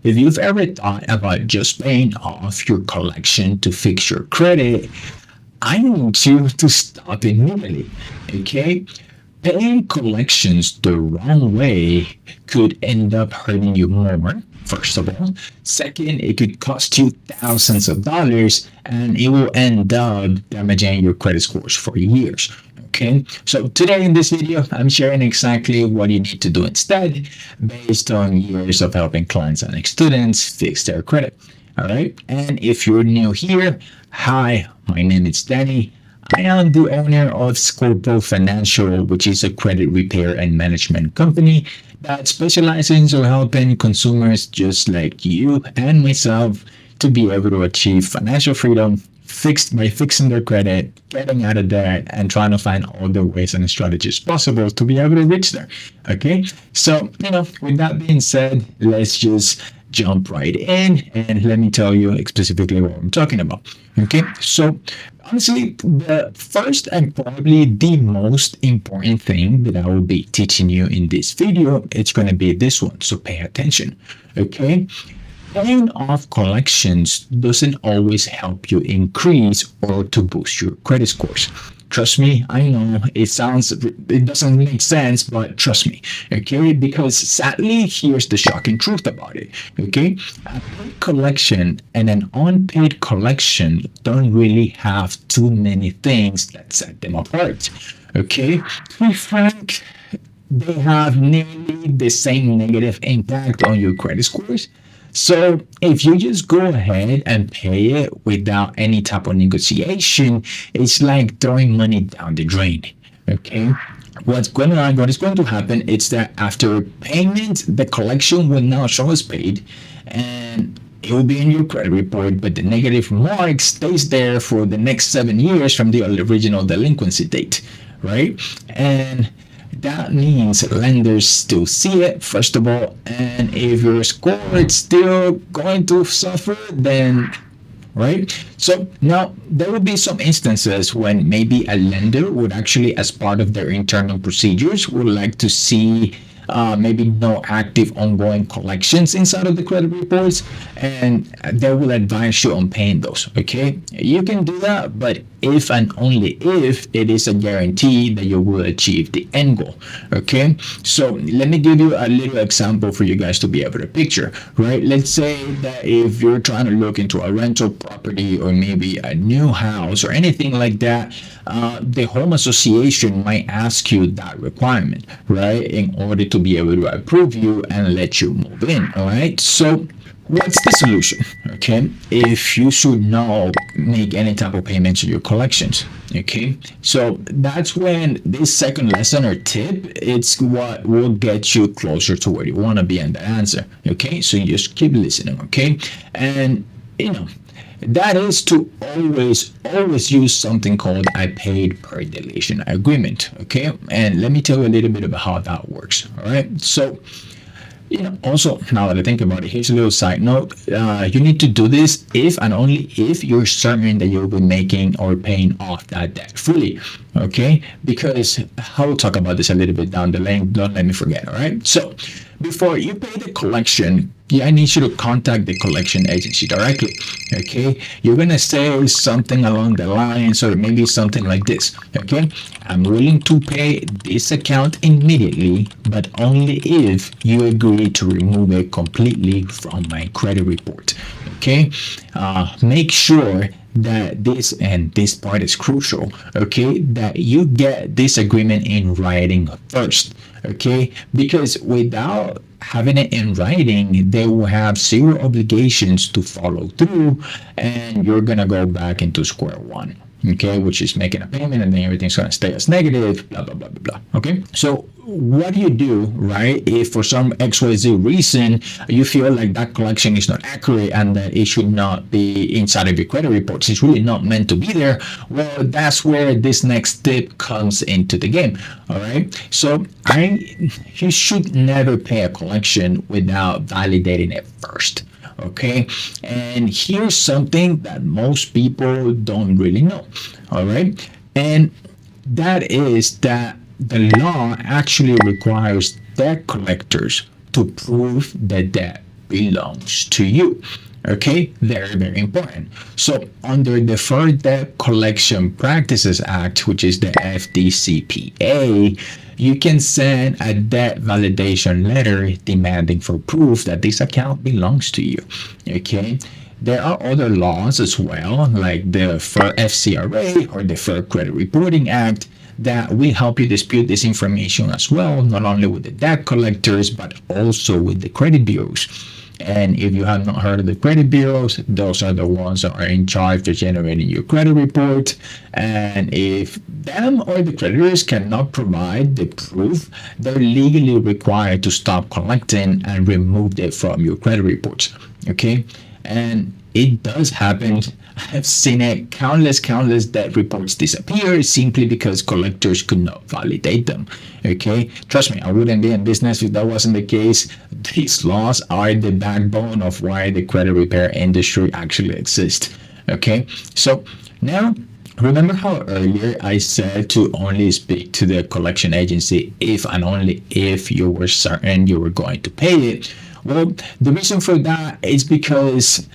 If you've ever thought about just paying off your collection to fix your credit, I need you to stop immediately. Okay? Paying collections the wrong way could end up hurting you more, first of all. Second, it could cost you thousands of dollars and it will end up damaging your credit scores for years. Okay, so today in this video, I'm sharing exactly what you need to do instead based on years of helping clients and students fix their credit. All right, and if you're new here, hi, my name is Danny. I am the owner of Scorpio Financial, which is a credit repair and management company that specializes in helping consumers just like you and myself to be able to achieve financial freedom fixed by fixing their credit, getting out of debt, and trying to find all the ways and strategies possible to be able to reach there. Okay, so with that being said, let's just jump right in and let me tell you specifically what I'm talking about. Okay, so honestly, the first and probably the most important thing that I will be teaching you in this video, it's going to be this one. So pay attention. Okay, paying off collections doesn't always help you increase or to boost your credit scores. Trust me, I know it doesn't make sense, but trust me, okay? Because sadly, here's the shocking truth about it, okay? A paid collection and an unpaid collection don't really have too many things that set them apart, okay? To be frank, they have nearly the same negative impact on your credit scores. So if you just go ahead and pay it without any type of negotiation, it's like throwing money down the drain. Okay. What is going to happen is that after payment, the collection will now show as paid and it will be in your credit report, but the negative mark stays there for the next 7 years from the original delinquency date, right? And that means lenders still see it, first of all, and if your score is still going to suffer, then right? So now there will be some instances when maybe a lender would actually, as part of their internal procedures, would like to see maybe no active ongoing collections inside of the credit reports, and they will advise you on paying those. Okay, you can do that, but if and only if it is a guarantee that you will achieve the end goal. Okay, so let me give you a little example for you guys to be able to picture. Right, let's say that if you're trying to look into a rental property or maybe a new house or anything like that, the home association might ask you that requirement, right, in order to be able to approve you and let you move in. All right, so what's the solution? Okay, if you should not make any type of payments on your collections. Okay, so that's when this second lesson or tip, it's what will get you closer to where you want to be and the answer. Okay, so you just keep listening. Okay, and that is to always use something called a paid per deletion agreement. Okay, and let me tell you a little bit about how that works. All right, so also, now that I think about it, here's a little side note. You need to do this if and only if you're certain that you'll be making or paying off that debt fully. Okay, because I will talk about this a little bit down the lane. Don't let me forget. All right, so before you pay the collection, I need you to contact the collection agency directly. Okay, you're gonna say something along the lines, or maybe something like this. Okay, I'm willing to pay this account immediately, but only if you agree to remove it completely from my credit report. Okay, make sure that this part is crucial, okay, that you get this agreement in writing first. Okay, because without having it in writing, they will have zero obligations to follow through, and you're gonna go back into square one. Okay, which is making a payment and then everything's gonna stay as negative, blah blah blah blah blah. Okay, so what do you do, right, if for some XYZ reason you feel like that collection is not accurate and that it should not be inside of your credit reports, it's really not meant to be there? Well, that's where this next tip comes into the game. All right, so you should never pay a collection without validating it first. Okay, and here's something that most people don't really know. All right, and that is that the law actually requires debt collectors to prove the debt belongs to you. Okay, very, very important. So, under the Deferred Debt Collection Practices Act, which is the FDCPA, you can send a debt validation letter demanding for proof that this account belongs to you. Okay, there are other laws as well, like the FCRA or the Fair Credit Reporting Act, that will help you dispute this information as well, not only with the debt collectors, but also with the credit bureaus. And if you have not heard of the credit bureaus, those are the ones that are in charge of generating your credit report. And if them or the creditors cannot provide the proof, they're legally required to stop collecting and remove it from your credit reports. Okay? And it does happen. I've seen it, countless debt reports disappear simply because collectors could not validate them. Okay, trust me, I wouldn't be in business if that wasn't the case. These laws are the backbone of why the credit repair industry actually exists. Okay, so now remember how earlier I said to only speak to the collection agency if and only if you were certain you were going to pay it? Well, the reason for that is because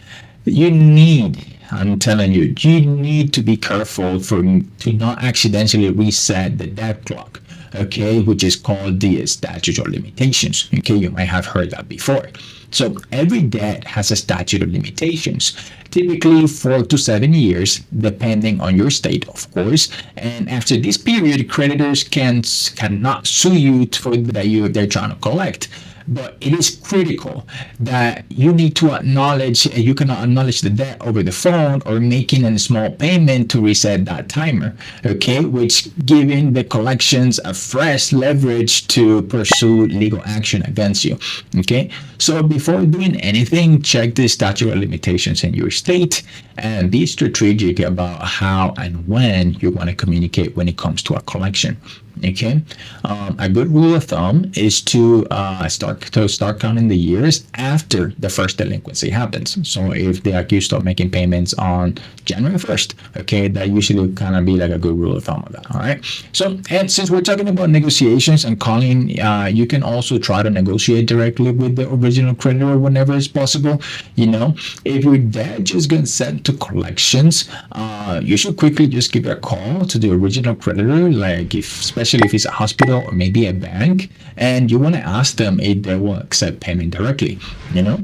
you need, I'm telling you, you need to be careful to not accidentally reset the debt clock, okay, which is called the statute of limitations. Okay, you might have heard that before. So every debt has a statute of limitations, typically 4 to 7 years, depending on your state, of course. And after this period, creditors cannot sue you for that they're trying to collect. But it is critical that you need to acknowledge, you cannot acknowledge the debt over the phone or making a small payment to reset that timer, okay, which giving the collections a fresh leverage to pursue legal action against you, okay? So before doing anything, check the statute of limitations in your state and be strategic about how and when you want to communicate when it comes to a collection. Okay, a good rule of thumb is to start counting the years after the first delinquency happens. So if they accused of making payments on January 1st, okay, that usually kind of be like a good rule of thumb of that. All right. So, and since we're talking about negotiations and calling, you can also try to negotiate directly with the original creditor whenever it's possible. You know, if your debt just gets sent to collections, you should quickly just give a call to the original creditor, like especially if it's a hospital or maybe a bank, and you want to ask them if they will accept payment directly. You know,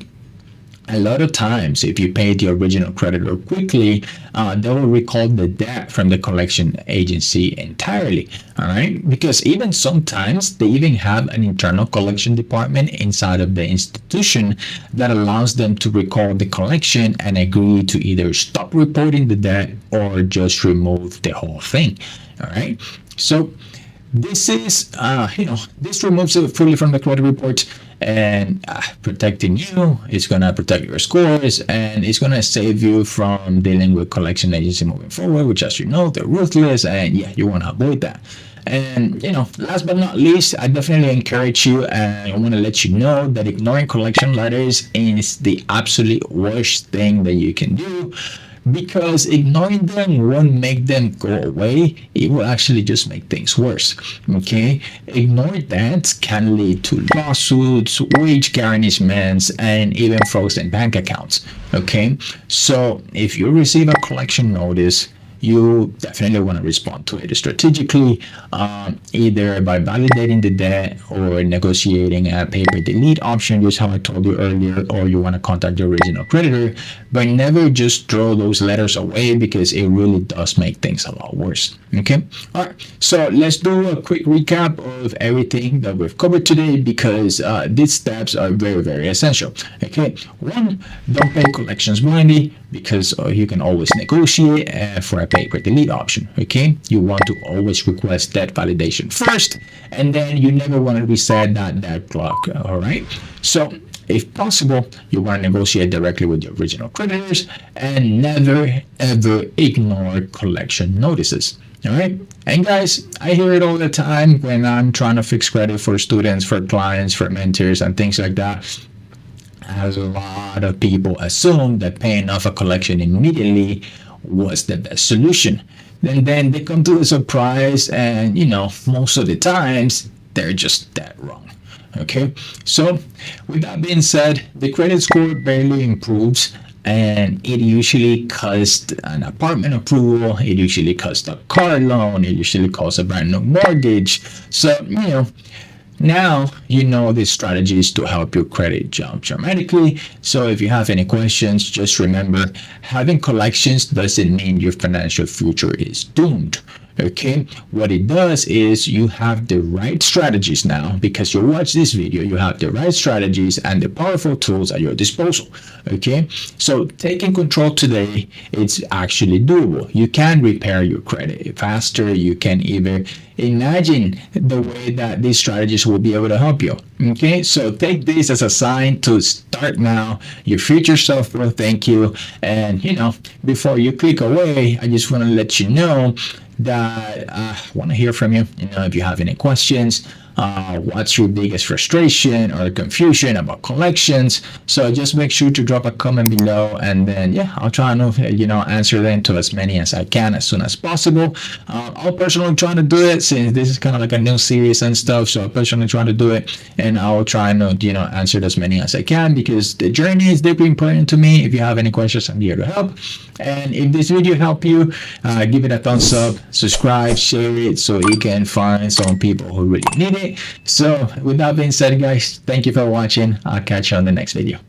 a lot of times, if you pay the original creditor quickly, they will recall the debt from the collection agency entirely. All right, because even sometimes they even have an internal collection department inside of the institution that allows them to recall the collection and agree to either stop reporting the debt or just remove the whole thing. All right, so this is, this removes it fully from the credit report and protecting you. It's going to protect your scores and it's going to save you from dealing with collection agency moving forward, which, as you know, they're ruthless and yeah, you want to avoid that. And, last but not least, I definitely encourage you and I want to let you know that ignoring collection letters is the absolute worst thing that you can do. Because ignoring them won't make them go away. It will actually just make things worse. Okay, ignored debts can lead to lawsuits, wage garnishments, and even frozen bank accounts. Okay, so if you receive a collection notice, you definitely want to respond to it strategically, either by validating the debt or negotiating a paper delete option, just how I told you earlier, or you want to contact the original creditor, but never just throw those letters away because it really does make things a lot worse. Okay, all right, so let's do a quick recap of everything that we've covered today because these steps are very, very essential. Okay, one, don't pay collections blindly because you can always negotiate for a paper delete option. Okay, you want to always request debt validation first, and then you never want to reset that debt clock. All right, so if possible, you want to negotiate directly with your original creditors and never ever ignore collection notices. All right, and guys, I hear it all the time when I'm trying to fix credit for students, for clients, for mentors, and things like that. As a lot of people assume that paying off a collection immediately was the best solution. Then they come to a surprise, and most of the times they're just that wrong. Okay, so with that being said, the credit score barely improves, and it usually costs an apartment approval, it usually costs a car loan, it usually costs a brand new mortgage. So, now you know these strategies to help your credit jump dramatically. So if you have any questions, just remember, having collections doesn't mean your financial future is doomed. Okay, what it does is you have the right strategies now, because you watch this video, you have the right strategies and the powerful tools at your disposal. Okay, so taking control today, it's actually doable. You can repair your credit faster. You can even imagine the way that these strategies will be able to help you. Okay, so take this as a sign to start now. Your future self will thank you. And before you click away, I just want to let you know that I want to hear from you. If you have any questions, what's your biggest frustration or confusion about collections? So just make sure to drop a comment below, and then I'll try and answer them to as many as I can as soon as possible. I'll personally try to do it, since this is kind of like a new series and stuff. So I'll personally try to do it, and I'll try and answer as many as I can, because the journey is deeply important to me. If you have any questions, I'm here to help. And if this video helped you, give it a thumbs up, subscribe, share it, so you can find some people who really need it. So with that being said, guys, thank you for watching. I'll catch you on the next video.